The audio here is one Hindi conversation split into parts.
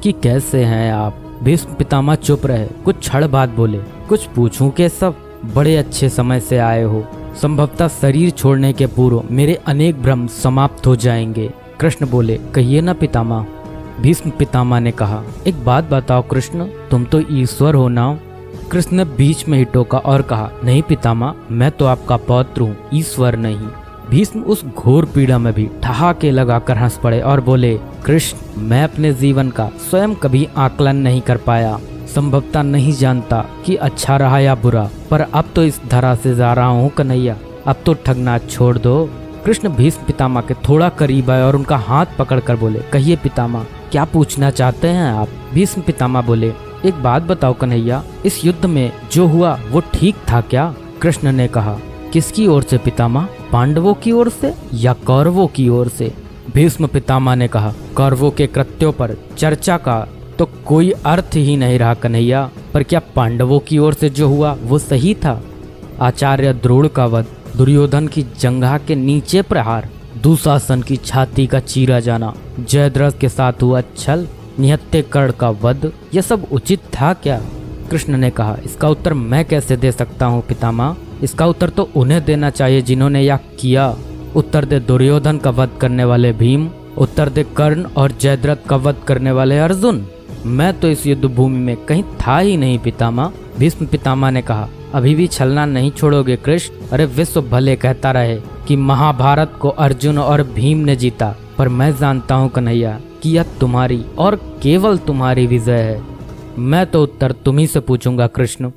कि कैसे हैं आप। भीष्म पितामह चुप रहे, कुछ क्षण बाद बोले, कुछ पूछूं के सब, बड़े अच्छे समय से आए हो। संभवतः शरीर छोड़ने के पूर्व मेरे अनेक भ्रम समाप्त हो जाएंगे। कृष्ण बोले, कहिए ना पितामह। भीष्म पितामह ने कहा, एक बात बताओ कृष्ण, तुम तो ईश्वर हो ना। कृष्ण ने बीच में ही टोका और कहा, नहीं पितामह, मैं तो आपका पौत्र हूँ, ईश्वर नहीं। भीष्म उस घोर पीड़ा में भी ठहाके लगाकर हंस पड़े और बोले, कृष्ण, मैं अपने जीवन का स्वयं कभी आकलन नहीं कर पाया, संभवतः नहीं जानता कि अच्छा रहा या बुरा, पर अब तो इस धरा से जा रहा हूँ कन्हैया, अब तो ठगना छोड़ दो। कृष्ण भीष्म पितामह के थोड़ा करीब आए और उनका हाथ पकड़कर बोले, कहिए पितामह, क्या पूछना चाहते हैं आप। भीष्म पितामह बोले, एक बात बताओ कन्हैया, इस युद्ध में जो हुआ वो ठीक था क्या। कृष्ण ने कहा, किसकी ओर से पितामह, पांडवों की ओर से या कौरवों की ओर से। भीष्म पितामह ने कहा, कौरवों के कृत्यों पर चर्चा का तो कोई अर्थ ही नहीं रहा कन्हैया, पर क्या पांडवों की ओर से जो हुआ वो सही था। आचार्य द्रोण का वध, दुर्योधन की जंघा के नीचे प्रहार, दुशासन की छाती का चीरा जाना, जयद्रथ के साथ हुआ छल, निहत्थे कर्ण का वध, यह सब उचित था क्या। कृष्ण ने कहा, इसका उत्तर मैं कैसे दे सकता हूँ पितामह, इसका उत्तर तो उन्हें देना चाहिए जिन्होंने यह किया। उत्तर दे दुर्योधन का वध करने वाले भीम, उत्तर दे कर्ण और जयद्रथ का वध करने वाले अर्जुन। मैं तो इस युद्ध भूमि में कहीं था ही नहीं पितामह। भीष्म पितामह ने कहा, अभी भी छलना नहीं छोड़ोगे कृष्ण। अरे विश्व भले कहता रहे कि महाभारत को अर्जुन और भीम ने जीता, पर मैं जानता हूँ कन्हैया कि यह तुम्हारी और केवल तुम्हारी विजय है। मैं तो उत्तर तुम्ही से पूछूंगा कृष्ण।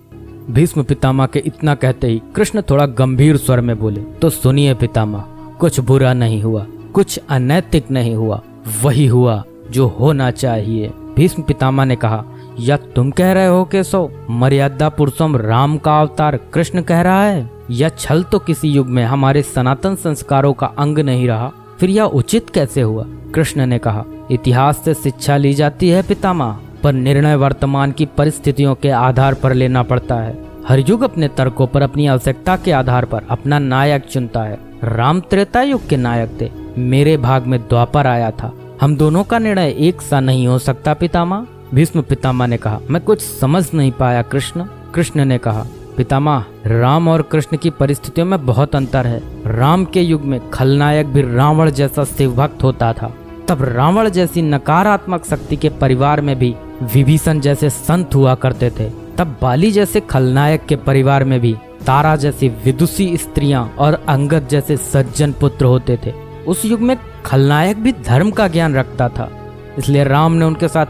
भीष्म पितामह के इतना कहते ही कृष्ण थोड़ा गंभीर स्वर में बोले, तो सुनिए पितामह, कुछ बुरा नहीं हुआ, कुछ अनैतिक नहीं हुआ, वही हुआ जो होना चाहिए। भीष्म पितामह ने कहा, या तुम कह रहे हो केशव, मर्यादा पुरुषोत्तम राम का अवतार कृष्ण कह रहा है। यह छल तो किसी युग में हमारे सनातन संस्कारों का अंग नहीं रहा, फिर यह उचित कैसे हुआ। कृष्ण ने कहा, इतिहास से शिक्षा ली जाती है पितामह, पर निर्णय वर्तमान की परिस्थितियों के आधार पर लेना पड़ता है। हर युग अपने तर्कों पर, अपनी आवश्यकता के आधार पर अपना नायक चुनता है। राम त्रेता युग के नायक थे, मेरे भाग में द्वापर आया था। हम दोनों का निर्णय एक सा नहीं हो सकता पितामह। भीष्म पितामह ने कहा, मैं कुछ समझ नहीं पाया कृष्ण। कृष्ण ने कहा, पितामह, राम और कृष्ण की परिस्थितियों में बहुत अंतर है। राम के युग में खलनायक भी रावण जैसा शिवभक्त होता था, तब रावण जैसी नकारात्मक शक्ति के परिवार में भी विभीषण जैसे संत हुआ करते थे। तब बाली जैसे खलनायक के परिवार में भी तारा जैसी विदुषी स्त्रियां और अंगद जैसे सज्जन पुत्र होते थे। उस युग में खलनायक भी धर्म का ज्ञान रखता था, इसलिए राम ने उनके साथ